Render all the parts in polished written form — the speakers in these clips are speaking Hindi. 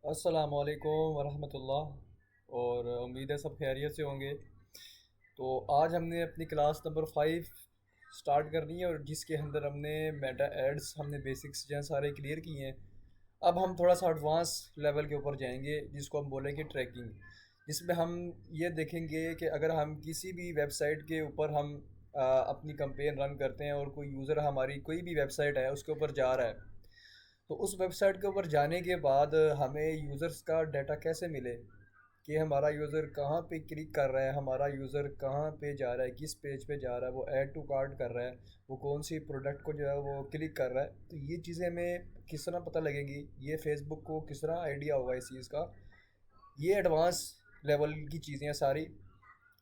अस्सलामुअलैकुम वरहमतुल्लाह। और उम्मीद है सब खैरियत से होंगे। तो आज हमने अपनी क्लास नंबर 5 स्टार्ट करनी है, और जिसके अंदर हमने मेटा एड्स हमने बेसिक्स जो हैं सारे क्लियर किए हैं। अब हम थोड़ा सा एडवांस लेवल के ऊपर जाएंगे, जिसको हम बोलेंगे ट्रैकिंग, जिसमें हम ये देखेंगे कि अगर हम किसी भी वेबसाइट के ऊपर हम अपनी कंपेन रन करते हैं और कोई यूज़र हमारी कोई भी वेबसाइट है उसके ऊपर जा रहा है, तो उस वेबसाइट के ऊपर जाने के बाद हमें यूज़र्स का डाटा कैसे मिले कि हमारा यूज़र कहाँ पे क्लिक कर रहा है, हमारा यूज़र कहाँ पे जा रहा है, किस पेज पे जा रहा है, वो ऐड टू कार्ट कर रहा है, वो कौन सी प्रोडक्ट को जो है वो क्लिक कर रहा है। तो ये चीज़ें हमें किस तरह पता लगेंगी, ये फेसबुक को किस तरह आइडिया होगा इस चीज़ का। ये एडवांस लेवल की चीज़ें हैं सारी।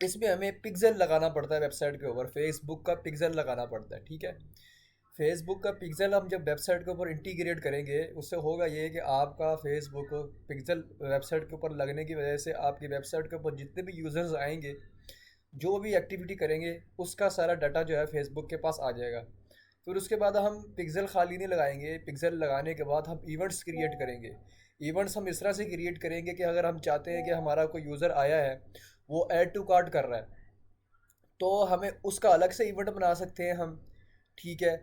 इसमें हमें पिक्सल लगाना पड़ता है वेबसाइट के ऊपर, फेसबुक का पिक्सल लगाना पड़ता है, ठीक है। फेसबुक का पिक्सल हम जब वेबसाइट के ऊपर इंटीग्रेट करेंगे, उससे होगा ये कि आपका फेसबुक पिक्सल वेबसाइट के ऊपर लगने की वजह से आपकी वेबसाइट के ऊपर जितने भी यूज़र्स आएंगे, जो भी एक्टिविटी करेंगे, उसका सारा डाटा जो है फेसबुक के पास आ जाएगा। फिर उसके बाद हम पिक्सल खाली नहीं लगाएंगे, पिक्सल लगाने के बाद हम इवेंट्स क्रिएट करेंगे। इवेंट्स हम इस तरह से क्रिएट करेंगे कि अगर हम चाहते हैं कि हमारा कोई यूज़र आया है, वो ऐड टू कार्ट कर रहा है, तो हमें उसका अलग से इवेंट बना सकते हैं हम, ठीक है।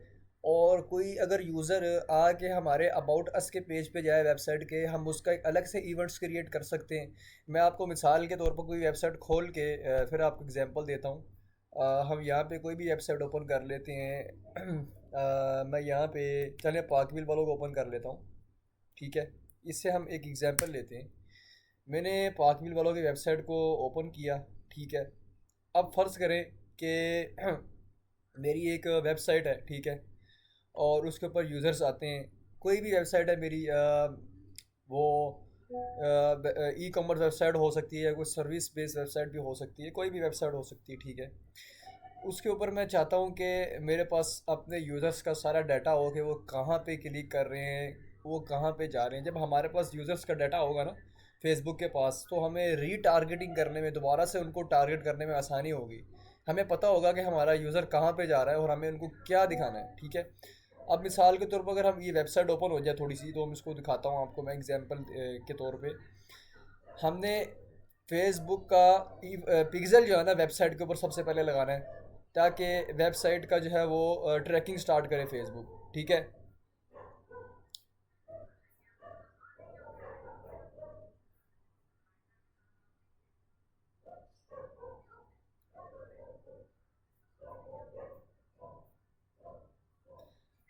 और कोई अगर यूज़र आके हमारे अबाउट अस के पेज पे जाए वेबसाइट के, हम उसका एक अलग से इवेंट्स क्रिएट कर सकते हैं। मैं आपको मिसाल के तौर पर कोई वेबसाइट खोल के फिर आपको एग्जांपल देता हूँ। हम यहाँ पे कोई भी वेबसाइट ओपन कर लेते हैं। मैं यहाँ पे चलें पाकविल वालों को ओपन कर लेता हूँ, ठीक है। इससे हम एक एग्जांपल लेते हैं। मैंने पाकविल वालों की वेबसाइट को ओपन किया, ठीक है। अब फ़र्ज़ करें कि मेरी एक वेबसाइट है, ठीक है, और उसके ऊपर यूज़र्स आते हैं। कोई भी वेबसाइट है मेरी, वो ई कॉमर्स वेबसाइट हो सकती है, कोई सर्विस बेस्ड वेबसाइट भी हो सकती है, कोई भी वेबसाइट हो सकती है, ठीक है। उसके ऊपर मैं चाहता हूँ कि मेरे पास अपने यूज़र्स का सारा डाटा हो कि वो कहाँ पे क्लिक कर रहे हैं, वो कहाँ पे जा रहे हैं। जब हमारे पास यूज़र्स का डाटा होगा ना फेसबुक के पास, तो हमें रीटारगेटिंग करने में, दोबारा से उनको टारगेट करने में आसानी होगी। हमें पता होगा कि हमारा यूज़र कहाँ पे जा रहा है और हमें उनको क्या दिखाना है, ठीक है। अब मिसाल के तौर पर अगर हम ये वेबसाइट ओपन हो जाए थोड़ी सी, तो हम इसको दिखाता हूँ आपको मैं एग्जांपल के तौर पे। हमने फेसबुक का पिक्सल जो है ना वेबसाइट के ऊपर सबसे पहले लगाना है, ताकि वेबसाइट का जो है वो ट्रैकिंग स्टार्ट करे फेसबुक, ठीक है।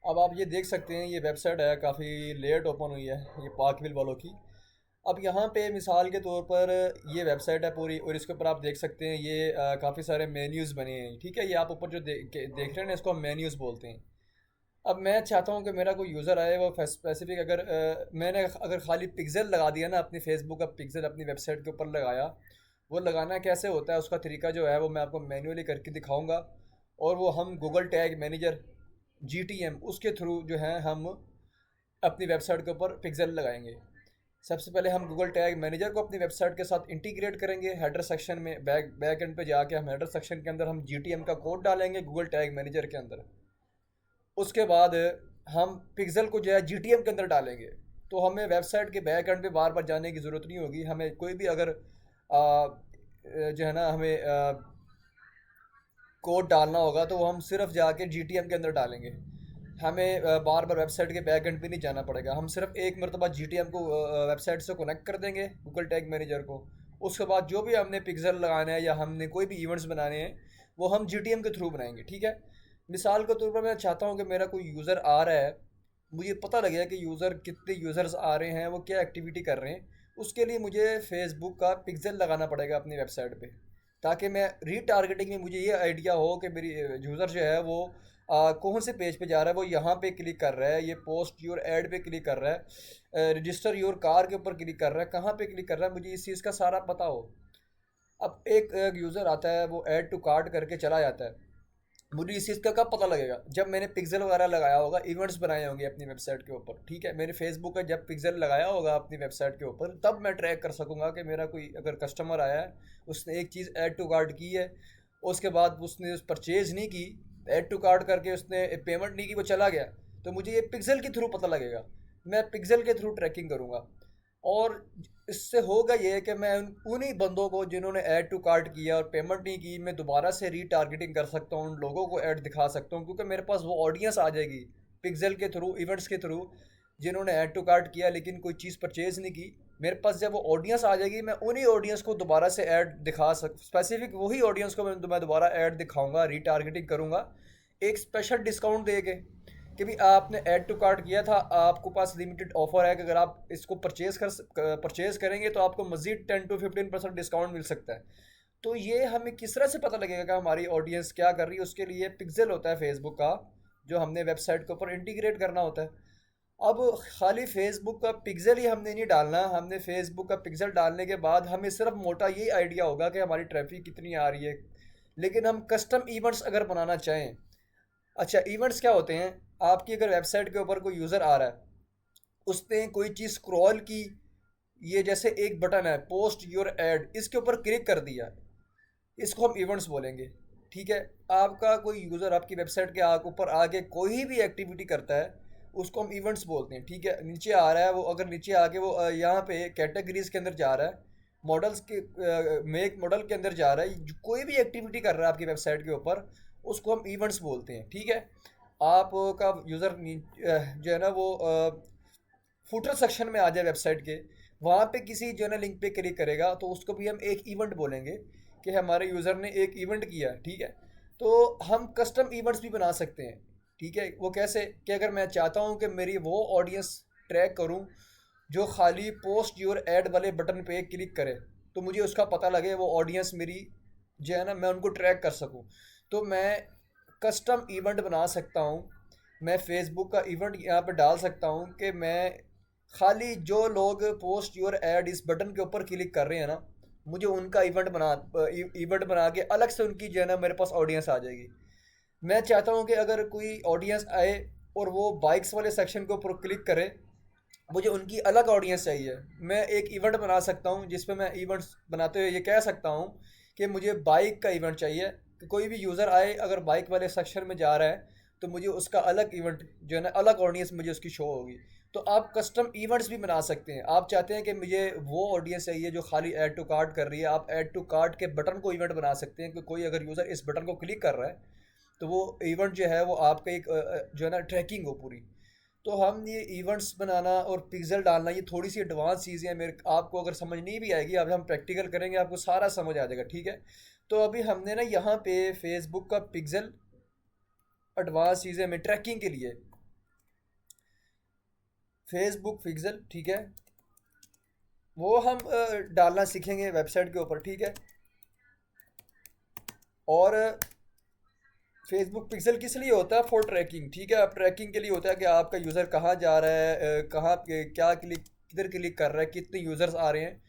अब आप ये देख सकते हैं, ये वेबसाइट है काफ़ी लेट ओपन हुई है, ये पार्कविल वालों की। अब यहाँ पे मिसाल के तौर पर ये वेबसाइट है पूरी, और इसके ऊपर आप देख सकते हैं ये काफ़ी सारे मेन्यूज़ बने हैं, ठीक है। ये आप ऊपर जो देख रहे हैं ना, इसको हम मेन्यूज़ बोलते हैं। अब मैं चाहता हूँ कि मेरा कोई यूज़र आए, वो स्पेसिफिक, अगर मैंने अगर खाली पिक्सल लगा दिया ना, अपनी फेसबुक का पिक्सल अपनी वेबसाइट के ऊपर लगाया, वो लगाना कैसे होता है उसका तरीका जो है वो मैं आपको मैन्युअली करके दिखाऊंगा। और वो हम गूगल टैग मैनेजर GTM उसके थ्रू जो है हम अपनी वेबसाइट के ऊपर पिक्सल लगाएंगे। सबसे पहले हम गूगल टैग मैनेजर को अपनी वेबसाइट के साथ इंटीग्रेट करेंगे। हेडर सेक्शन में बैक एंड पे जाके हम हेडर सेक्शन के अंदर हम GTM का कोड डालेंगे गूगल टैग मैनेजर के अंदर। उसके बाद हम पिक्सल को जो है GTM के अंदर डालेंगे। तो हमें वेबसाइट के बैक एंड पे बार बार जाने की ज़रूरत नहीं होगी। हमें कोई भी अगर जो है ना, हमें कोड डालना होगा, तो वो हम सिर्फ जाके GTM के अंदर डालेंगे। हमें बार बार वेबसाइट के बैक एंड पे नहीं जाना पड़ेगा। हम सिर्फ एक मरतबा GTM को वेबसाइट से कनेक्ट कर देंगे गूगल टैग मैनेजर को। उसके बाद जो भी हमने पिक्सल लगाना है या हमने कोई भी इवेंट्स बनाने हैं, वो हम GTM के थ्रू बनाएंगे, ठीक है। मिसाल के तौर पर मैं चाहता हूँ कि मेरा कोई यूज़र आ रहा है, मुझे पता लगेगा कि यूज़र कितने यूज़र्स आ रहे हैं, वो क्या एक्टिविटी कर रहे हैं। उसके लिए मुझे फेसबुक का पिक्सल लगाना पड़ेगा अपनी वेबसाइट पे, ताकि मैं रीटारगेटिंग में मुझे ये आइडिया हो कि मेरी यूज़र जो है वो कौन से पेज पे जा रहा है, वो यहाँ पे क्लिक कर रहा है, ये पोस्ट योर ऐड पे क्लिक कर रहा है, रजिस्टर योर कार के ऊपर क्लिक कर रहा है, कहाँ पे क्लिक कर रहा है, मुझे इस चीज़ का सारा पता हो। अब एक यूज़र आता है, वो ऐड टू कार्ट करके चला जाता है। मुझे इस चीज़ का कब पता लगेगा? जब मैंने पिक्सल वगैरह लगाया होगा, इवेंट्स बनाए होंगे अपनी वेबसाइट के ऊपर, ठीक है। मैंने फेसबुक का जब पिक्सल लगाया होगा अपनी वेबसाइट के ऊपर, तब मैं ट्रैक कर सकूंगा कि मेरा कोई अगर कस्टमर आया है, उसने एक चीज़ ऐड टू कार्ट की है, उसके बाद उसने परचेज नहीं की, ऐड टू कार्ट करके उसने पेमेंट नहीं की, वो चला गया, तो मुझे ये पिक्सल के थ्रू पता लगेगा। मैं पिक्सल के थ्रू ट्रैकिंग करूँगा। और इससे होगा ये कि मैं उन्हीं बंदों को जिन्होंने ऐड टू कार्ट किया और पेमेंट नहीं की, मैं दोबारा से रीटारगेटिंग कर सकता हूँ, उन लोगों को ऐड दिखा सकता हूँ, क्योंकि मेरे पास वो ऑडियंस आ जाएगी पिक्सल के थ्रू, इवेंट्स के थ्रू, जिन्होंने ऐड टू कार्ट किया लेकिन कोई चीज़ परचेज़ नहीं की। मेरे पास जब वो ऑडियंस आ जाएगी, मैं उन्हीं ऑडियंस को दोबारा से ऐड दिखा स्पेसिफिक वही ऑडियंस को मैं दोबारा ऐड दिखाऊंगा, रीटारगेटिंग करूंगा एक स्पेशल डिस्काउंट दे के, कि भी आपने ऐड टू कार्ट किया था, आपको पास लिमिटेड ऑफर है कि अगर आप इसको परचेज़ करेंगे तो आपको मज़ीद 10 to 15% डिस्काउंट मिल सकता है। तो ये हमें किस तरह से पता लगेगा कि हमारी ऑडियंस क्या कर रही है? उसके लिए पिक्सल होता है फेसबुक का, जो हमने वेबसाइट के ऊपर इंटीग्रेट करना होता है। अब खाली फेसबुक का पिक्सल ही हमने नहीं डालना, हमने फेसबुक का पिक्सल डालने के बाद हमें सिर्फ मोटा यही आइडिया होगा कि हमारी ट्रैफिक कितनी आ रही है। लेकिन हम कस्टम इवेंट्स अगर बनाना चाहें, अच्छा इवेंट्स क्या होते हैं? आपकी अगर वेबसाइट के ऊपर कोई यूज़र आ रहा है, उसने कोई चीज़ स्क्रॉल की, ये जैसे एक बटन है पोस्ट योर एड, इसके ऊपर क्लिक कर दिया, इसको हम इवेंट्स बोलेंगे। ठीक है, आपका कोई यूज़र आपकी वेबसाइट के ऊपर आके कोई भी एक्टिविटी करता है, उसको हम इवेंट्स बोलते हैं। ठीक है, नीचे आ रहा है वो, अगर नीचे आके वो यहाँ पे कैटेगरीज के अंदर जा रहा है, मॉडल्स के मेक मॉडल के अंदर जा रहा है, कोई भी एक्टिविटी कर रहा है आपकी वेबसाइट के ऊपर, उसको हम इवेंट्स बोलते हैं। ठीक है, आपका यूज़र जो है ना वो फुटर सेक्शन में आ जाए वेबसाइट के, वहाँ पे किसी जो है ना लिंक पे क्लिक करेगा, तो उसको भी हम एक इवेंट बोलेंगे कि हमारे यूज़र ने एक इवेंट किया। ठीक है, तो हम कस्टम इवेंट्स भी बना सकते हैं। ठीक है, वो कैसे कि अगर मैं चाहता हूँ कि मेरी वो ऑडियंस ट्रैक करूँ जो खाली पोस्ट योर ऐड वाले बटन पे क्लिक करे, तो मुझे उसका पता लगे वो ऑडियंस मेरी जो है ना, मैं उनको ट्रैक कर सकूँ, तो मैं कस्टम इवेंट बना सकता हूँ। मैं फेसबुक का इवेंट यहाँ पे डाल सकता हूँ कि मैं खाली जो लोग पोस्ट योर ऐड इस बटन के ऊपर क्लिक कर रहे हैं ना, मुझे उनका इवेंट बना के अलग से उनकी जो है ना मेरे पास ऑडियंस आ जाएगी। मैं चाहता हूँ कि अगर कोई ऑडियंस आए और वो बाइक्स वाले सेक्शन के ऊपर क्लिक करे, मुझे उनकी अलग ऑडियंस चाहिए। मैं एक इवेंट बना सकता हूँ जिसपे मैं इवेंट्स बनाते हुए ये कह सकता हूँ कि मुझे बाइक का इवेंट चाहिए, कि कोई भी यूज़र आए अगर बाइक वाले सेक्शन में जा रहा है, तो मुझे उसका अलग इवेंट जो है ना, अलग ऑडियंस मुझे उसकी शो होगी। तो आप कस्टम इवेंट्स भी बना सकते हैं। आप चाहते हैं कि मुझे वो ऑडियंस चाहिए जो खाली ऐड टू कार्ट कर रही है, आप ऐड टू कार्ट के बटन को इवेंट बना सकते हैं कि कोई अगर यूज़र इस बटन को क्लिक कर रहा है, तो वो इवेंट जो है वो आपका एक जो है ना ट्रैकिंग हो पूरी। तो हम ये इवेंट्स बनाना और पिक्सल डालना, ये थोड़ी सी एडवांस चीज़ें हैं, मेरे आपको अगर समझ नहीं भी आएगी, अब हम प्रैक्टिकल करेंगे आपको सारा समझ आ जाएगा। ठीक है, तो अभी हमने ना यहाँ पे फेसबुक का पिक्सल एडवांस चीज़ें में ट्रैकिंग के लिए फेसबुक पिक्सल, ठीक है, वो हम डालना सीखेंगे वेबसाइट के ऊपर। ठीक है, और फेसबुक पिक्सल किस लिए होता है? For tracking. ठीक है, अब ट्रैकिंग के लिए होता है कि आपका यूज़र कहाँ जा रहा है, कहाँ क्या क्लिक, किधर क्लिक कर रहा है, कितने यूज़र्स आ रहे हैं,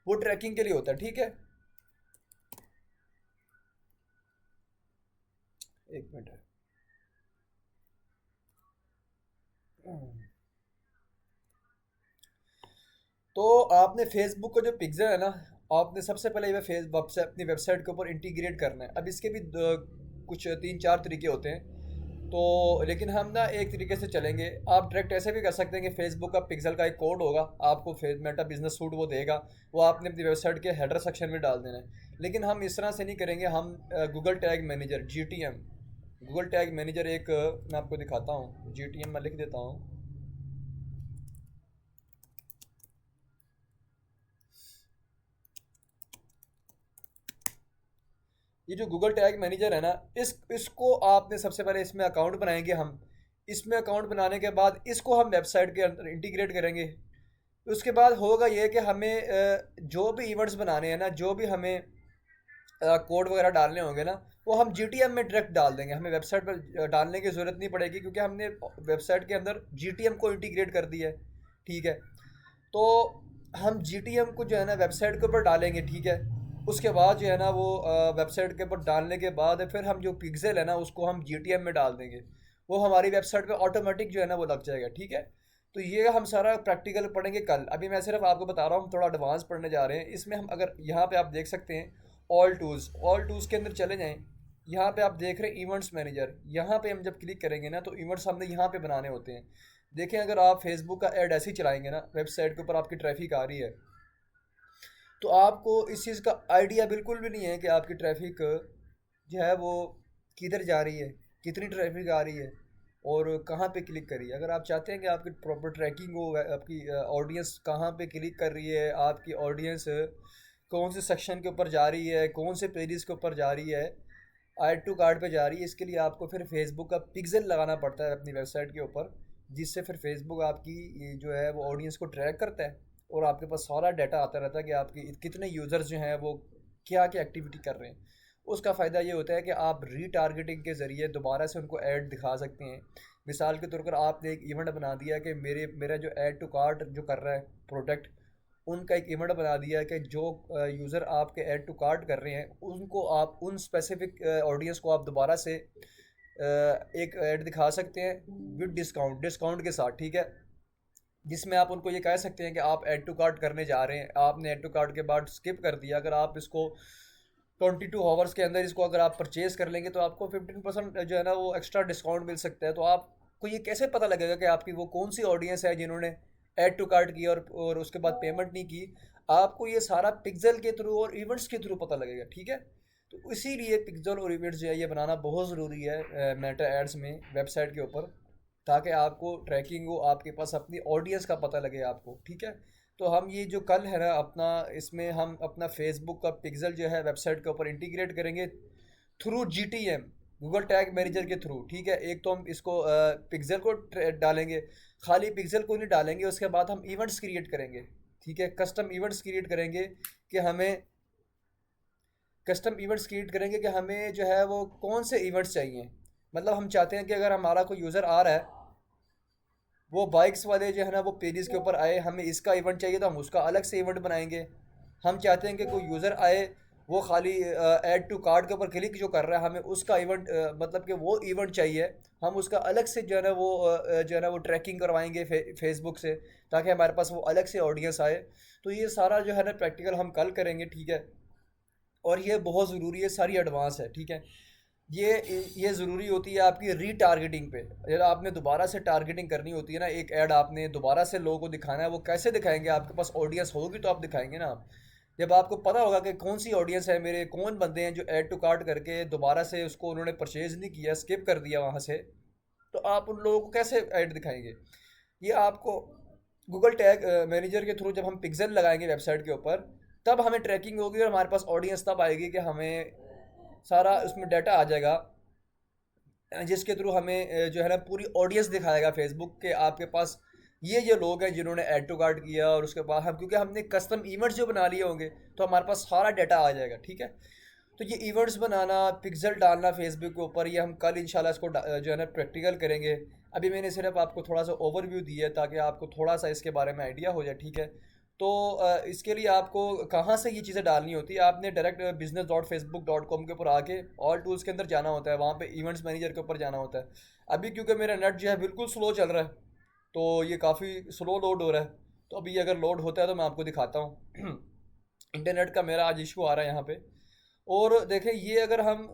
वो ट्रैकिंग के लिए होता है। ठीक है, एक मिनट है। तो आपने फेसबुक का जो पिक्सल है ना, आपने सबसे पहले ये फेस वेबसाइट अपनी वेबसाइट के ऊपर इंटीग्रेट करना है। अब इसके भी कुछ 3-4 तरीके होते हैं, तो लेकिन हम ना एक तरीके से चलेंगे। आप डायरेक्ट ऐसे भी कर सकते हैं कि फेसबुक का पिक्सल का एक कोड होगा, आपको फेस मेटा बिजनेस सूट वो देगा, वो आपने अपनी वेबसाइट के हेडर सेक्शन में डाल देना है। लेकिन हम इस तरह से नहीं करेंगे, हम Google tag manager GTM, Google tag manager एक मैं आपको दिखाता हूँ, GTM मैं लिख देता हूँ। ये जो गूगल टैग मैनेजर है ना, इसको आपने सबसे पहले इसमें अकाउंट बनाएंगे हम। इसमें अकाउंट बनाने के बाद इसको हम वेबसाइट के अंदर इंटीग्रेट करेंगे। उसके बाद होगा ये कि हमें जो भी इवेंट्स बनाने हैं ना, जो भी हमें कोड वगैरह डालने होंगे ना, वो हम GTM में डायरेक्ट डाल देंगे, हमें वेबसाइट पर डालने की ज़रूरत नहीं पड़ेगी, क्योंकि हमने वेबसाइट के अंदर GTM को इंटीग्रेट कर दिया है। ठीक है, तो हम GTM को जो है ना वेबसाइट के ऊपर डालेंगे। ठीक है, उसके बाद जो है ना वो वेबसाइट के ऊपर डालने के बाद फिर हम जो पिक्सल है ना उसको हम GTM में डाल देंगे, वो हमारी वेबसाइट पे ऑटोमेटिक जो है ना वो लग जाएगा। ठीक है, तो ये हम सारा प्रैक्टिकल पढ़ेंगे कल, अभी मैं सिर्फ आपको बता रहा हूँ, हम थोड़ा एडवांस पढ़ने जा रहे हैं इसमें। हम अगर यहाँ पे आप देख सकते हैं ऑल टूल्स के अंदर चले जाएँ, यहाँ पे आप देख रहे हैं इवेंट्स मैनेजर, यहाँ पे हम जब क्लिक करेंगे ना, तो इवेंट्स हमने यहाँ पे बनाने होते हैं। देखें अगर आप फेसबुक का ऐड ऐसे ही चलाएंगे ना, वेबसाइट के ऊपर आपकी ट्रैफिक आ रही है, तो आपको इस चीज़ का आइडिया बिल्कुल भी नहीं है कि आपकी ट्रैफिक जो है वो किधर जा रही है, कितनी ट्रैफिक आ रही है और कहाँ पे क्लिक करी है। अगर आप चाहते हैं कि आपकी प्रॉपर ट्रैकिंग हो, आपकी ऑडियंस कहाँ पे क्लिक कर रही है, आपकी ऑडियंस कौन से सेक्शन के ऊपर जा रही है, कौन से पेजेस के ऊपर जा रही है, ऐड टू कार्ट पे जा रही है, इसके लिए आपको फिर फेसबुक का पिक्सल लगाना पड़ता है अपनी वेबसाइट के ऊपर, जिससे फिर फेसबुक आपकी ये जो है वो ऑडियंस को ट्रैक करता है और आपके पास सारा डाटा आता रहता है कि आपकी कितने यूज़र्स जो हैं वो क्या क्या एक्टिविटी कर रहे हैं। उसका फ़ायदा ये होता है कि आप रीटारगेटिंग के ज़रिए दोबारा से उनको ऐड दिखा सकते हैं। मिसाल के तौर पर आपने एक इवेंट बना दिया कि मेरा जो ऐड टू कार्ट जो कर रहा है प्रोडक्ट, उनका एक इवेंट बना दिया कि जो यूज़र आपके ऐड टू कार्ट कर रहे हैं उनको आप उन स्पेसिफिक ऑडियंस को आप दोबारा से एक ऐड दिखा सकते हैं विद डिस्काउंट के साथ, ठीक है। जिसमें आप उनको ये कह सकते हैं कि आप ऐड टू कार्ट करने जा रहे हैं, आपने ऐड टू कार्ट के बाद स्किप कर दिया, अगर आप इसको 22 आवर्स के अंदर इसको अगर आप परचेज़ कर लेंगे तो आपको 15% जो है ना वो एक्स्ट्रा डिस्काउंट मिल सकता है। तो आपको ये कैसे पता लगेगा कि आपकी वो कौन सी ऑडियंस है जिन्होंने ऐड टू कार्ट किया और उसके बाद पेमेंट नहीं की। आपको ये सारा पिक्सल के थ्रू और इवेंट्स के थ्रू पता लगेगा, ठीक है। तो इसीलिए पिक्सल और इवेंट्स जो है ये बनाना बहुत ज़रूरी है मेटा एड्स में वेबसाइट के ऊपर, ताकि आपको ट्रैकिंग हो, आपके पास अपनी ऑडियंस का पता लगे आपको, ठीक है। तो हम ये जो कल है ना अपना, इसमें हम अपना फेसबुक का पिक्सल जो है वेबसाइट के ऊपर इंटीग्रेट करेंगे through GTM, Google tag manager के थ्रू, ठीक है। एक तो हम इसको पिक्सल को डालेंगे, खाली पिक्सल को नहीं डालेंगे, उसके बाद हम इवेंट्स क्रिएट करेंगे, ठीक है। कस्टम इवेंट्स क्रिएट करेंगे कि हमें जो है वो कौन से इवेंट्स चाहिए। मतलब हम चाहते हैं कि अगर हमारा कोई यूज़र आ रहा है, वो बाइक्स वाले जो है ना वो पेजेस के ऊपर आए, हमें इसका इवेंट चाहिए तो हम उसका अलग से इवेंट बनाएंगे। हम चाहते हैं कि कोई यूज़र आए, वो खाली ऐड टू कार्ट के ऊपर क्लिक जो कर रहा है, हमें उसका इवेंट मतलब कि वो इवेंट चाहिए, हम उसका अलग से जो है ना वो जो है ना वो ट्रैकिंग करवाएंगे फेसबुक से, ताकि हमारे पास वो अलग से ऑडियंस आए। तो ये सारा जो है ना प्रैक्टिकल हम कल करेंगे, ठीक है। और ये बहुत ज़रूरी है, सारी एडवांस है, ठीक है। ये ज़रूरी होती है आपकी रीटारगेटिंग पे। जब आपने दोबारा से टारगेटिंग करनी होती है ना, एक ऐड आपने दोबारा से लोगों को दिखाना है, वो कैसे दिखाएंगे, आपके पास ऑडियंस होगी तो आप दिखाएंगे ना आप। जब आपको पता होगा कि कौन सी ऑडियंस है, मेरे कौन बंदे हैं जो ऐड टू कार्ट करके दोबारा से उसको उन्होंने परचेज़ नहीं किया, स्किप कर दिया वहाँ से, तो आप उन लोगों को कैसे ऐड दिखाएंगे। ये आपको गूगल टैग मैनेजर के थ्रू जब हम पिक्सल लगाएंगे वेबसाइट के ऊपर, तब हमें ट्रैकिंग होगी और हमारे पास ऑडियंस तब आएगी कि हमें सारा उसमें डाटा आ जाएगा, जिसके थ्रू हमें जो है ना पूरी ऑडियंस दिखाएगा फेसबुक के आपके पास ये लोग हैं जिन्होंने ऐड टू कार्ट किया। और उसके बाद हम, क्योंकि हमने कस्टम इवेंट्स जो बना लिए होंगे, तो हमारे पास सारा डाटा आ जाएगा, ठीक है। तो ये इवेंट्स बनाना, पिक्सल डालना फेसबुक के ऊपर, ये हम कल इंशाल्लाह इसको जो है ना प्रैक्टिकल करेंगे। अभी मैंने सिर्फ आपको थोड़ा सा ओवरव्यू दिया है ताकि आपको थोड़ा सा इसके बारे में आइडिया हो जाए, ठीक है। तो इसके लिए आपको कहाँ से ये चीज़ें डालनी होती है, आपने डायरेक्ट business.facebook.com के ऊपर आके ऑल टूल्स के अंदर जाना होता है, वहाँ पे इवेंट्स मैनेजर के ऊपर जाना होता है। अभी क्योंकि मेरा नेट जो है बिल्कुल स्लो चल रहा है, तो ये काफ़ी स्लो लोड हो रहा है। तो अभी ये अगर लोड होता है तो मैं आपको दिखाता हूँ। इंटरनेट का मेरा आज इशू आ रहा है यहाँ पे। और देखें ये अगर हम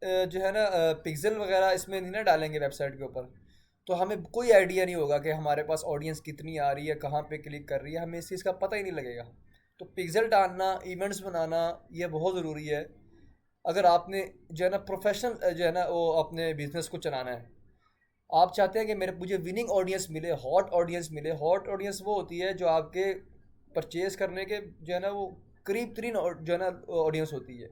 जो है ना पिक्सल वगैरह इसमें नहीं ना डालेंगे वेबसाइट के ऊपर, तो हमें कोई आइडिया नहीं होगा कि हमारे पास ऑडियंस कितनी आ रही है, कहाँ पे क्लिक कर रही है, हमें इस चीज़ का पता ही नहीं लगेगा। तो पिक्सल डालना, इवेंट्स बनाना, ये बहुत ज़रूरी है अगर आपने जो है ना प्रोफेशनल जो है ना वो अपने बिजनेस को चलाना है। आप चाहते हैं कि मेरे मुझे विनिंग ऑडियंस मिले, हॉट ऑडियंस मिले। हॉट ऑडियंस वो होती है जो आपके परचेज करने के जो है ना वो करीब तरीन जो है ना ऑडियंस होती है।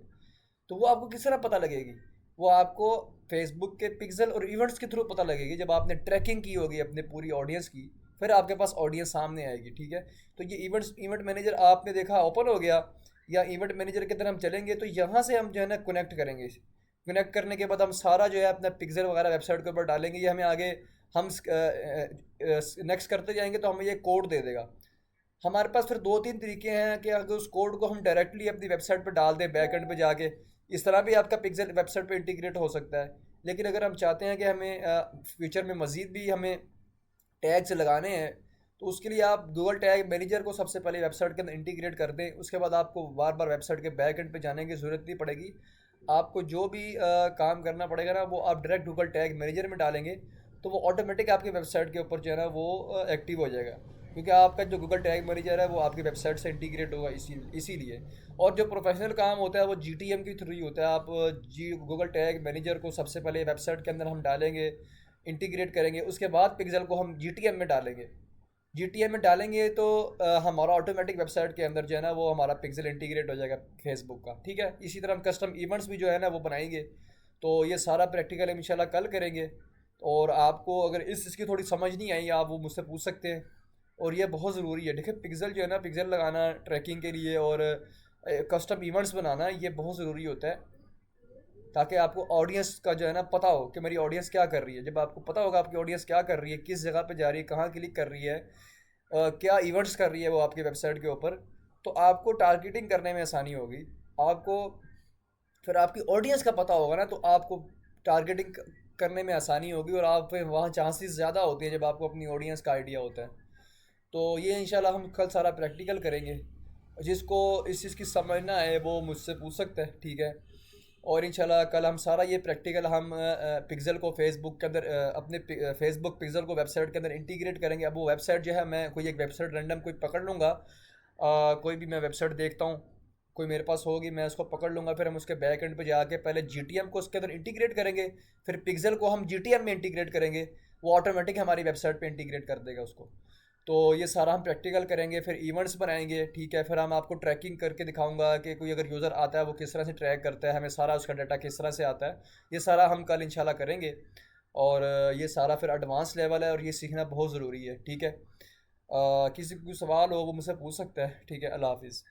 तो वो आपको किस तरह पता लगेगी, वो आपको फेसबुक के पिक्सल और इवेंट्स के थ्रू पता लगेगी। जब आपने ट्रैकिंग की होगी अपने पूरी ऑडियंस की, फिर आपके पास ऑडियंस सामने आएगी, ठीक है। तो ये इवेंट मैनेजर आपने देखा ओपन हो गया, या इवेंट मैनेजर की तरह हम चलेंगे तो यहाँ से हम जो है ना कनेक्ट करेंगे। कनेक्ट करने के बाद हम सारा जो है अपना पिक्सल वगैरह वेबसाइट के ऊपर डालेंगे। ये हमें आगे हम नेक्स्ट करते जाएंगे तो हमें ये कोड दे देगा। हमारे पास फिर दो तीन तरीके हैं कि अगर उस कोड को हम डायरेक्टली अपनी वेबसाइट पर डाल दें बैक एंड पे जाके, इस तरह भी आपका पिक्सल वेबसाइट पे इंटीग्रेट हो सकता है। लेकिन अगर हम चाहते हैं कि हमें फ्यूचर में मज़ीद भी हमें टैग्स लगाने हैं, तो उसके लिए आप गूगल टैग मैनेजर को सबसे पहले वेबसाइट के अंदर इंटीग्रेट कर दें। उसके बाद आपको बार बार वेबसाइट के बैक एंड पे जाने की ज़रूरत नहीं पड़ेगी। आपको जो भी काम करना पड़ेगा ना वो आप डायरेक्ट गूगल टैग मैनेजर में डालेंगे, तो वो ऑटोमेटिक आपकी वेबसाइट के ऊपर जो है ना वो एक्टिव हो जाएगा, क्योंकि आपका जो गूगल टैग मैनेजर है वो आपकी वेबसाइट से इंटीग्रेट होगा इसीलिए। और जो प्रोफेशनल काम होता है वो जीटीएम के थ्रू ही होता है। आप जी गूगल टैग मैनेजर को सबसे पहले वेबसाइट के अंदर हम डालेंगे, इंटीग्रेट करेंगे, उसके बाद पिक्सल को हम जीटीएम में डालेंगे। जीटीएम में डालेंगे तो हमारा ऑटोमेटिक वेबसाइट के अंदर जो है ना वो हमारा पिक्सल इंटीग्रेट हो जाएगा फेसबुक का, ठीक है। इसी तरह हम कस्टम इवेंट्स भी जो है ना वो बनाएंगे। तो ये सारा प्रैक्टिकल हम इंशाल्लाह कल करेंगे। और आपको अगर इस चीज़ की थोड़ी समझ नहीं आई, आप वो मुझसे पूछ सकते हैं। और ये बहुत ज़रूरी है, देखिए पिक्सल जो है ना, पिक्सल लगाना ट्रैकिंग के लिए और कस्टम इवेंट्स बनाना ये बहुत ज़रूरी होता है, ताकि आपको ऑडियंस का जो है ना पता हो कि मेरी ऑडियंस क्या कर रही है। जब आपको पता होगा आपकी ऑडियंस क्या कर रही है, किस जगह पे जा रही है, कहाँ क्लिक कर रही है, क्या इवेंट्स कर रही है वो आपकी वेबसाइट के ऊपर, तो आपको टारगेटिंग करने में आसानी होगी। आपको फिर आपकी ऑडियंस का पता होगा ना, तो आपको टारगेटिंग करने में आसानी होगी, और आप फिर वहाँ चांसेस ज़्यादा होते हैं जब आपको अपनी ऑडियंस का आइडिया होता है। तो ये इंशाल्लाह हम कल सारा प्रैक्टिकल करेंगे। जिसको इस चीज़ की समझना है वो मुझसे पूछ सकता है, ठीक है। और इंशाल्लाह कल हम सारा ये प्रैक्टिकल हम पिक्सल को फेसबुक के अंदर अपने फेसबुक पिक्सल को वेबसाइट के अंदर इंटीग्रेट करेंगे। अब वो वेबसाइट जो है, मैं कोई एक वेबसाइट रैंडम कोई पकड़ लूँगा, कोई भी मैं वेबसाइट देखता हूँ, कोई मेरे पास होगी, मैं उसको पकड़ लूँगा। फिर हम उसके बैक एंड पे जाके पहले जीटीएम को उसके अंदर इंटीग्रेट करेंगे, फिर पिक्सल को हम जीटीएम में इंटीग्रेट करेंगे, वो ऑटोमेटिक हमारी वेबसाइट पे इंटीग्रेट कर देगा उसको। तो ये सारा हम प्रैक्टिकल करेंगे, फिर इवेंट्स बनाएंगे, ठीक है। फिर हम आपको ट्रैकिंग करके दिखाऊंगा कि कोई अगर यूज़र आता है वो किस तरह से ट्रैक करता है, हमें सारा उसका डाटा किस तरह से आता है। ये सारा हम कल इंशाल्लाह करेंगे। और ये सारा फिर एडवांस लेवल है और ये सीखना बहुत ज़रूरी है, ठीक है। किसी को कोई सवाल हो वो मुझसे पूछ सकता है, ठीक है। अल्लाह हाफिज़।